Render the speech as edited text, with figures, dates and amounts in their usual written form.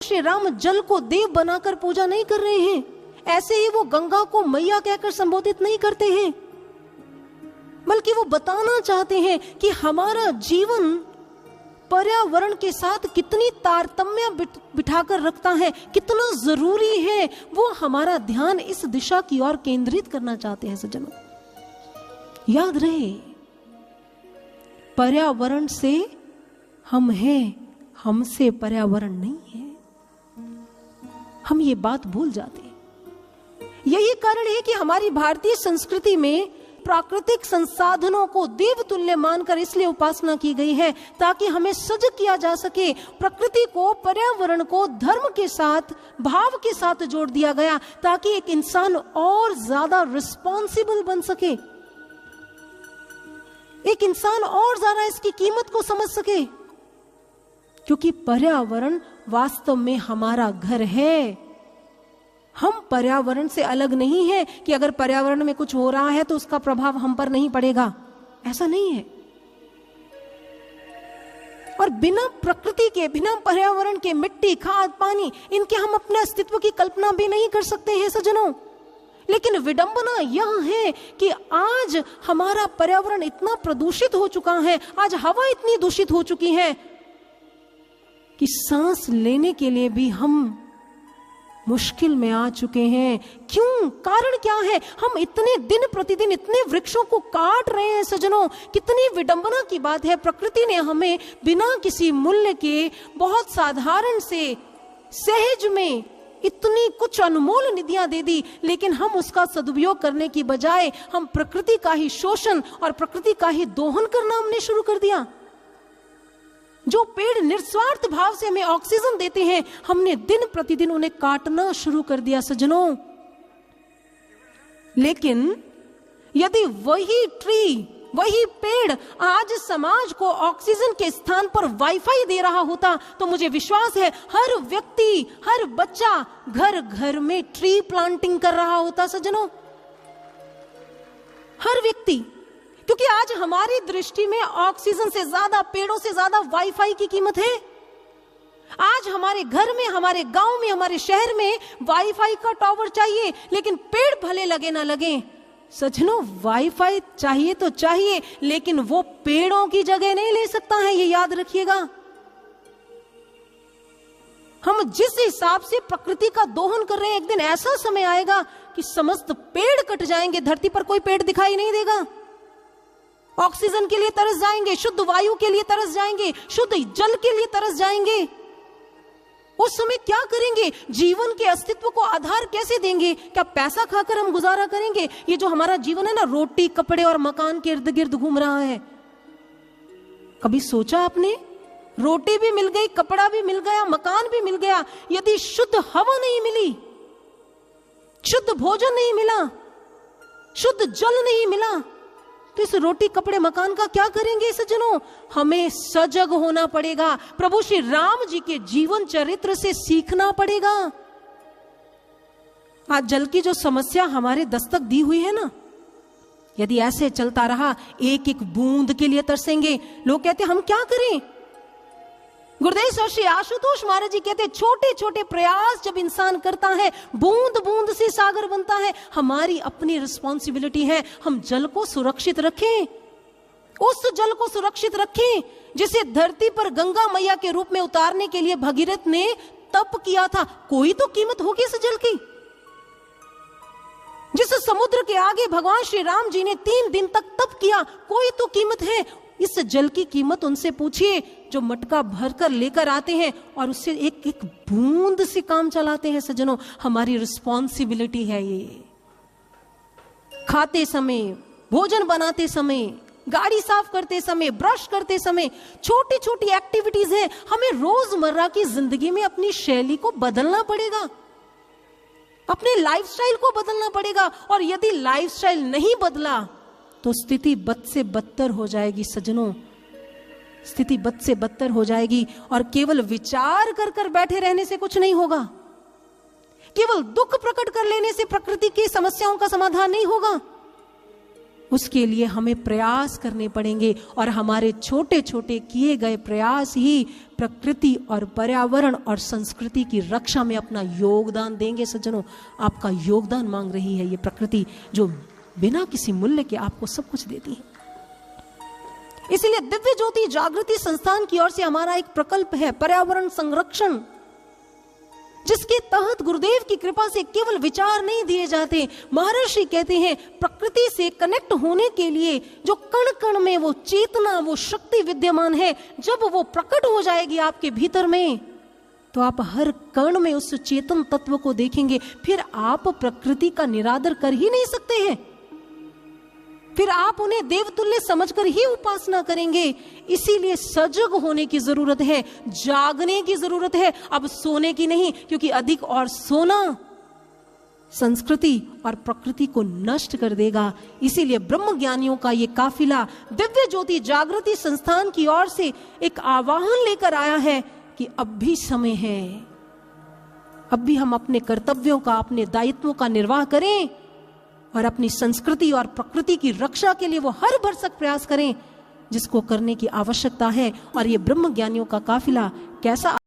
श्री राम जल को देव बनाकर पूजा नहीं कर रहे हैं, ऐसे ही वो गंगा को मैया कहकर संबोधित नहीं करते हैं, बल्कि वो बताना चाहते हैं कि हमारा जीवन पर्यावरण के साथ कितनी तारतम्य बिठाकर रखता है, कितना जरूरी है। वो हमारा ध्यान इस दिशा की ओर केंद्रित करना चाहते हैं। सज्जनों, याद रहे, पर्यावरण से हम हैं, हमसे पर्यावरण नहीं है। हम ये बात भूल जाते हैं। यही कारण है कि हमारी भारतीय संस्कृति में प्राकृतिक संसाधनों को देव तुल्य मानकर इसलिए उपासना की गई है ताकि हमें सजग किया जा सके। प्रकृति को, पर्यावरण को धर्म के साथ, भाव के साथ जोड़ दिया गया ताकि एक इंसान और ज्यादा रिस्पॉन्सिबल बन सके, एक इंसान और ज्यादा इसकी कीमत को समझ सके, क्योंकि पर्यावरण वास्तव में हमारा घर है। हम पर्यावरण से अलग नहीं है कि अगर पर्यावरण में कुछ हो रहा है तो उसका प्रभाव हम पर नहीं पड़ेगा, ऐसा नहीं है। और बिना प्रकृति के, बिना पर्यावरण के, मिट्टी, खाद, पानी, इनके हम अपने अस्तित्व की कल्पना भी नहीं कर सकते हैं सज्जनों। लेकिन विडंबना यह है कि आज हमारा पर्यावरण इतना प्रदूषित हो चुका है, आज हवा इतनी दूषित हो चुकी है कि सांस लेने के लिए भी हम मुश्किल में आ चुके हैं। क्यों? कारण क्या है? हम इतने दिन प्रतिदिन इतने वृक्षों को काट रहे हैं सज्जनों। कितनी विडंबना की बात है, प्रकृति ने हमें बिना किसी मूल्य के, बहुत साधारण से, सहज में इतनी कुछ अनमोल निधियां दे दी, लेकिन हम उसका सदुपयोग करने की बजाय हम प्रकृति का ही शोषण और प्रकृति का ही दोहन करना हमने शुरू कर दिया। जो पेड़ निस्वार्थ भाव से हमें ऑक्सीजन देते हैं, हमने दिन प्रतिदिन उन्हें काटना शुरू कर दिया सज्जनों। लेकिन यदि वही ट्री, वही पेड़ आज समाज को ऑक्सीजन के स्थान पर वाईफाई दे रहा होता तो मुझे विश्वास है हर व्यक्ति, हर बच्चा घर घर में ट्री प्लांटिंग कर रहा होता सज्जनों, हर व्यक्ति। क्योंकि आज हमारी दृष्टि में ऑक्सीजन से ज्यादा, पेड़ों से ज्यादा वाईफाई की कीमत है। आज हमारे घर में, हमारे गांव में, हमारे शहर में वाईफाई का टावर चाहिए, लेकिन पेड़ भले लगे ना लगे सज्जनों, वाईफाई चाहिए तो चाहिए, लेकिन वो पेड़ों की जगह नहीं ले सकता है, ये याद रखिएगा। हम जिस हिसाब से प्रकृति का दोहन कर रहे हैं, एक दिन ऐसा समय आएगा कि समस्त पेड़ कट जाएंगे, धरती पर कोई पेड़ दिखाई नहीं देगा। ऑक्सीजन के लिए तरस जाएंगे, शुद्ध वायु के लिए तरस जाएंगे, शुद्ध जल के लिए तरस जाएंगे। उस समय क्या करेंगे? जीवन के अस्तित्व को आधार कैसे देंगे? क्या पैसा खाकर हम गुजारा करेंगे? ये जो हमारा जीवन है ना, रोटी, कपड़े और मकान के इर्द गिर्द घूम रहा है। कभी सोचा आपने? रोटी भी मिल गई, कपड़ा भी मिल गया, मकान भी मिल गया, यदि शुद्ध हवा नहीं मिली, शुद्ध भोजन नहीं मिला, शुद्ध जल नहीं मिला, तो इस रोटी, कपड़े, मकान का क्या करेंगे सज्जनों? हमें सजग होना पड़ेगा, प्रभु श्री राम जी के जीवन चरित्र से सीखना पड़ेगा। आज जल की जो समस्या हमारे दस्तक दी हुई है ना, यदि ऐसे चलता रहा, एक एक बूंद के लिए तरसेंगे। लोग कहते हम क्या करें? गुरुदेव सर श्री आशुतोष महाराज जी कहते छोटे छोटे प्रयास जब इंसान करता है, बूंद बूंद से सागर बनता है। हमारी अपनी रिस्पॉन्सिबिलिटी है, हम जल को सुरक्षित रखें, उस जल को सुरक्षित रखें जिसे धरती पर गंगा मैया के रूप में उतारने के लिए भगीरथ ने तप किया था। कोई तो कीमत होगी इस जल की। जिस समुद्र के आगे भगवान श्री राम जी ने 3 दिन तक तप किया, कोई तो कीमत है। इस जल की कीमत उनसे पूछिए जो मटका भरकर लेकर आते हैं और उससे एक एक बूंद से काम चलाते हैं सज्जनों। हमारी रिस्पॉन्सिबिलिटी है ये। खाते समय, भोजन बनाते समय, गाड़ी साफ करते समय, ब्रश करते समय, छोटी छोटी एक्टिविटीज है। हमें रोजमर्रा की जिंदगी में अपनी शैली को बदलना पड़ेगा, अपने लाइफस्टाइल को बदलना पड़ेगा। और यदि लाइफस्टाइल नहीं बदला तो स्थिति बद से बदतर हो जाएगी सज्जनों, स्थिति बद से बदतर हो जाएगी। और केवल विचार कर कर बैठे रहने से कुछ नहीं होगा, केवल दुख प्रकट कर लेने से प्रकृति की समस्याओं का समाधान नहीं होगा। उसके लिए हमें प्रयास करने पड़ेंगे और हमारे छोटे छोटे किए गए प्रयास ही प्रकृति और पर्यावरण और संस्कृति की रक्षा में अपना योगदान देंगे। सज्जनों, आपका योगदान मांग रही है ये प्रकृति, जो बिना किसी मूल्य के आपको सब कुछ देती है। इसलिए दिव्य ज्योति जागृति संस्थान की ओर से हमारा एक प्रकल्प है, पर्यावरण संरक्षण, जिसके तहत गुरुदेव की कृपा से केवल विचार नहीं दिए जाते। महर्षि कहते हैं प्रकृति से कनेक्ट होने के लिए जो कण कण में वो चेतना, वो शक्ति विद्यमान है, जब वो प्रकट हो जाएगी आपके भीतर में, तो आप हर कण में उस चेतन तत्व को देखेंगे। फिर आप प्रकृति का निरादर कर ही नहीं सकते हैं, फिर आप उन्हें देवतुल्य समझकर ही उपासना करेंगे। इसीलिए सजग होने की जरूरत है, जागने की जरूरत है, अब सोने की नहीं, क्योंकि अधिक और सोना संस्कृति और प्रकृति को नष्ट कर देगा। इसीलिए ब्रह्म ज्ञानियों का ये काफिला दिव्य ज्योति जागृति संस्थान की ओर से एक आह्वान लेकर आया है कि अब भी समय है, अब भी हम अपने कर्तव्यों का, अपने दायित्वों का निर्वाह करें और अपनी संस्कृति और प्रकृति की रक्षा के लिए वो हर भरसक प्रयास करें जिसको करने की आवश्यकता है। और ये ब्रह्म ज्ञानियों का काफिला कैसा